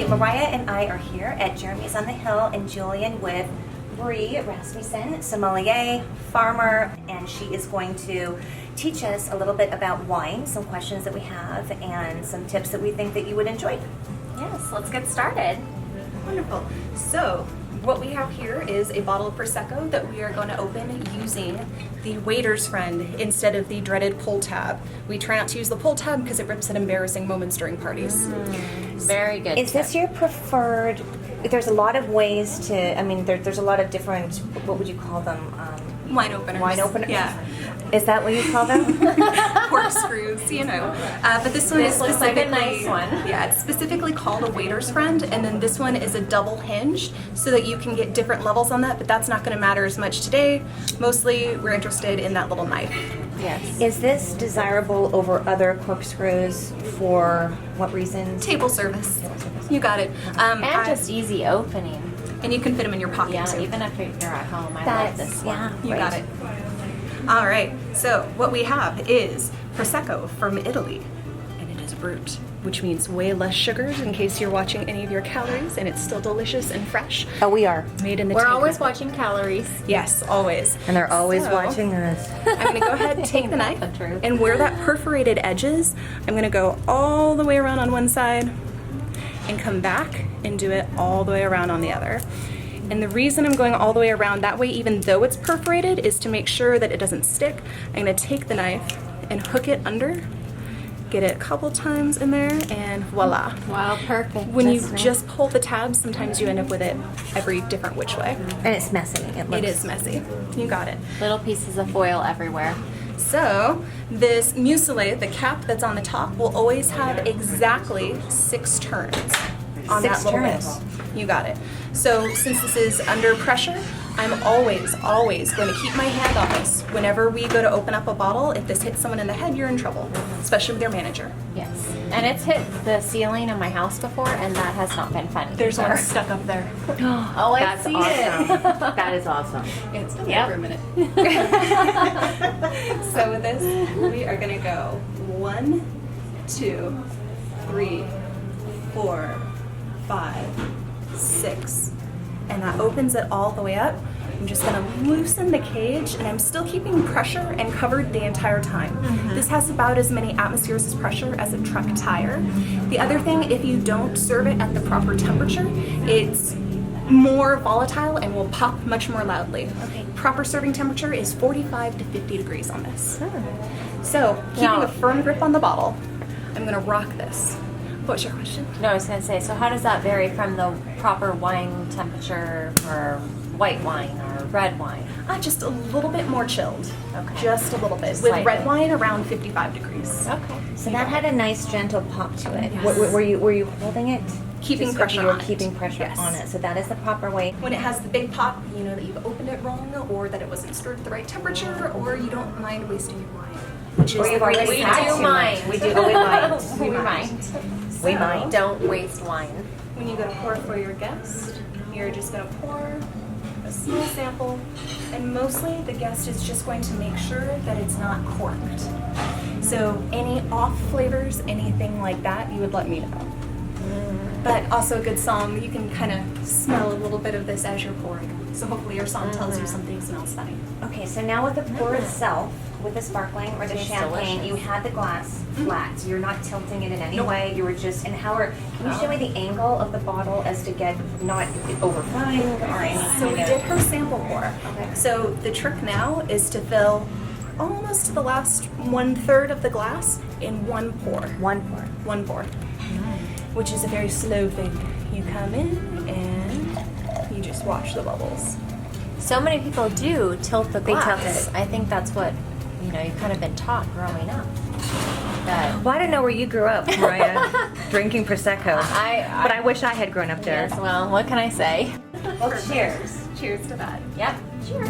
Hi, Meriah and I are here at Jeremy's on the Hill and Julian with Brigida Rasmussen, sommelier, farmer, and she is going to teach us a little bit about wine, some questions that we have, and some tips that we think that you would enjoy. Yes, let's get started. Wonderful. So, what we have here is a bottle of Prosecco that we are going to open using the waiter's friend instead of the dreaded pull tab. We try not to use the pull tab because it rips at embarrassing moments during parties. Very good. Is this your preferred? There's a lot of ways to, I mean, there's a lot of different, what would you call them? Wine openers. Wine openers? Yeah. Is that what you call them? Corkscrews, you know. But this one is looks like a specifically, nice one. Yeah, it's specifically called a waiter's friend, and then this one is a double hinged so that you can get different levels on that, but that's not going to matter as much today. Mostly we're interested in that little knife. Yes. Is this desirable over other corkscrews for what reason? Table service. You got it. And just easy opening. And you can fit them in your pocket Yeah, too. even if you're at home. I love this one. Yeah, You got it. All right, so what we have is Prosecco from Italy, and it is brut, which means way less sugars in case you're watching any of your calories, and it's still delicious and fresh. Oh, we are. Made in the We're tank. always watching calories. Yes, always. And they're always So, watching us. I'm gonna go ahead and take the knife, The truth. and where that perforated edge is, I'm gonna go all the way around on one side, and come back and do it all the way around on the other. And the reason I'm going all the way around that way, even though it's perforated, is to make sure that it doesn't stick. I'm gonna take the knife and hook it under, get it a couple times in there, and voila. Wow, perfect. When you That's nice. just pull the tabs, sometimes you end up with it every different which way. And it's messy. It is messy. You got it. Little pieces of foil everywhere. So this mucilé, the cap that's on the top, will always have exactly 6 turns on Six that little turns. bit. You got it. So since this is under pressure, I'm always going to keep my hand on this. Whenever we go to open up a bottle, if this hits someone in the head, you're in trouble, especially with their manager. Yes. And it's hit the ceiling in my house before, and that has not been funny. There's either. one stuck up there. Oh, I That's see awesome. That is awesome. It's been Yep. there for a minute. So with this, we are gonna go 1, 2, 3, 4, 5, 6, and that opens it all the way up. I'm just gonna loosen the cage, and I'm still keeping pressure and covered the entire time. This has about as many atmospheres of pressure as a truck tire. The other thing, if you don't serve it at the proper temperature, it's more volatile and will pop much more loudly. Okay. Proper serving temperature is 45 to 50 degrees on this. So, keeping Now- a firm grip on the bottle, I'm gonna rock this. What's your question? No, I was going to say, so how does that vary from the proper wine temperature for white wine or red wine? Just a little bit more chilled. Okay. Just a little bit. Just With slightly. red wine, around 55 degrees. Okay. So that had a nice gentle pop to it. Yes. Were you holding it? Keeping Just- pressure you were on it. keeping pressure Yes. on it. So that is the proper way. When it has the big pop, you know that you've opened it wrong, or that it wasn't stirred at the right temperature, or you don't mind wasting your wine. Which is Or you've already We had do too mind. much. We do. Oh, we mind. We mind. We mind. Don't waste wine. When you go to pour for your guest, you're just going to pour a small sample, and mostly the guest is just going to make sure that it's not corked. So any off flavors, anything like that, you would let me know. But also a good somm, you can kind of smell a little bit of this as you're pouring. So hopefully your somm tells you something smells funny. Okay, so now with the pour itself, with the sparkling or the Tastes champagne, delicious. you had the glass flat. So you're not tilting it in any Nope. way. You were just, and can you show me the angle of the bottle as to get not overflowing or anything? So we did her sample pour. Okay. So the trick now is to fill almost to the last 1/3 of the glass in one pour. One pour. One pour. Which is a very slow thing. You come in and you just watch the bubbles. So many people do tilt the They tilt glass. it. I think that's what, you've kind of been taught growing up. That Well, I don't know where you grew up, Meriah, drinking Prosecco. But I wish I had grown up there. yes, well, what can I say? Well, cheers. Cheers to that. Yep. Cheers.